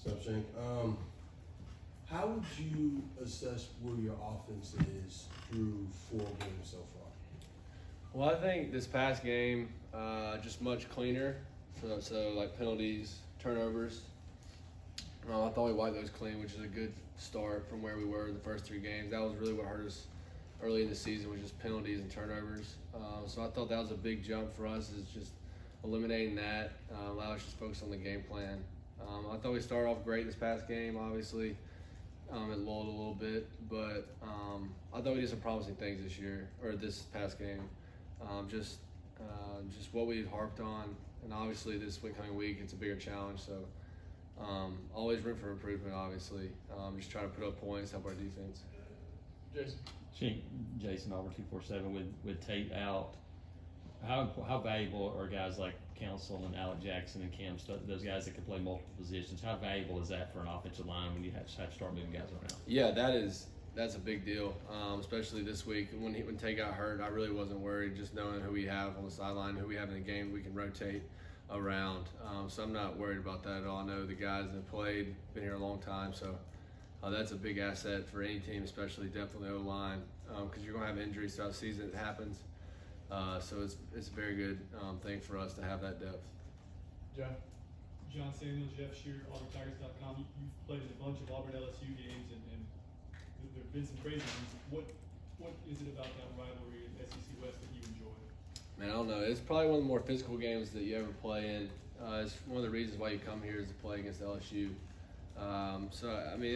What's up, Shank? How would you assess where your offense is through 4 games so far? Well, I think this past game, just much cleaner. So like penalties, turnovers. I thought we wiped those clean, which is a good start from where we were in the first 3 games. That was really what hurt us early in the season, was just penalties and turnovers. So I thought that was a big jump for us, is just eliminating that, allow us to focus on the game plan. I thought we started off great this past game, obviously. It lulled a little bit, but I thought we did some promising things this past game. Just what we harped on, and obviously this coming week it's a bigger challenge. So always room for improvement. Obviously, just trying to put up points, help our defense. Jason Auburn 247 with Tate out. How valuable are guys like Council and Alec Jackson and Cam, those guys that can play multiple positions? How valuable is that for an offensive line when you have to start moving guys around? Yeah, that's a big deal, especially this week. When Tate got hurt, I really wasn't worried, just knowing who we have on the sideline, who we have in the game, we can rotate around. So I'm not worried about that at all. I know the guys that played, been here a long time, so that's a big asset for any team, especially definitely O-line, because you're going to have injuries throughout the season. It happens. So it's a very good thing for us to have that depth. John Samuel, Jeff Shear, AuburnTigers.com. You've played in a bunch of Auburn LSU games, and there have been some crazy ones. What is it about that rivalry in SEC West that you enjoy? Man, I don't know. It's probably one of the more physical games that you ever play in. It's one of the reasons why you come here is to play against LSU. So I mean,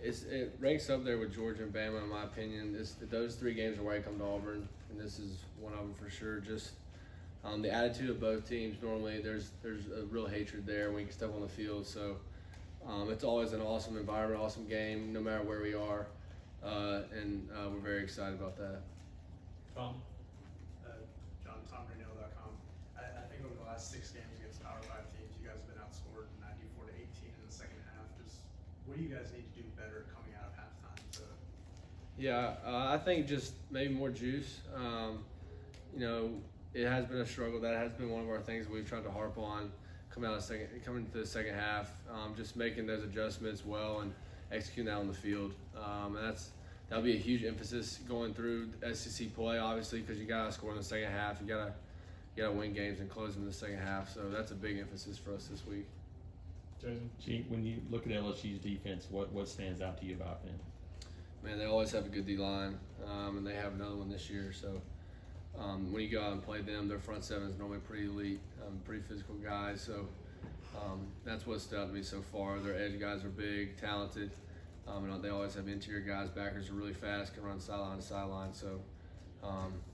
it ranks up there with Georgia and Bama in my opinion. Those 3 games are where I come to Auburn, and this is one of them for sure. Just the attitude of both teams. Normally, there's a real hatred there when you step on the field. So it's always an awesome environment, awesome game, no matter where we are, and we're very excited about that. Tom? TomRaynell.com. I think over the last 6 games against Power 5 teams, you guys have been outscored 94-18 in the second half. Just what do you guys need to do better coming out of halftime? Yeah, I think just maybe more juice. It has been a struggle. That has been one of our things we've tried to harp on coming into the second half. Just making those adjustments well and executing that on the field. And that'll be a huge emphasis going through SEC play, obviously, because you gotta score in the second half. You gotta win games and close them in the second half. So that's a big emphasis for us this week. Jason? When you look at LSU's defense, what stands out to you about them? Man, they always have a good D-line, and they have another one this year. So when you go out and play them, their front seven is normally pretty elite, pretty physical guys. So that's what stood out to me so far. Their edge guys are big, talented, and they always have interior guys. Backers are really fast, can run sideline to sideline. So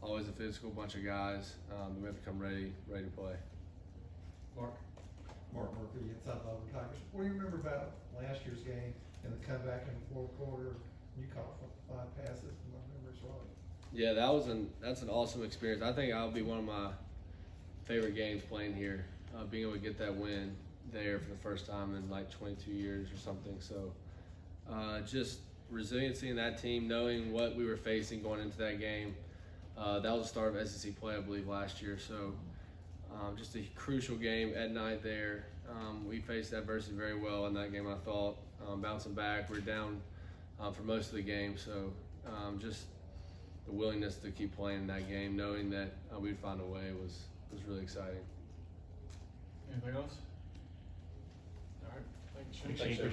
always a physical bunch of guys. We have to come ready to play. Mark Murphy, inside the Auburn Tigers. What do you remember about last year's game and the comeback in the 4th quarter? You caught 5 passes, if my memory's right. Yeah, that's an awesome experience. I think that'll be one of my favorite games playing here. Being able to get that win there for the first time in like 22 years or something. So just resiliency in that team, knowing what we were facing going into that game. That was the start of SEC play, I believe, last year. So just a crucial game at night there. We faced adversity very well in that game, I thought. Bouncing back, we were down for most of the game. So just the willingness to keep playing in that game, knowing that we'd find a way was really exciting. Anything else? All right. Thank you, Shane. Thanks, Shane.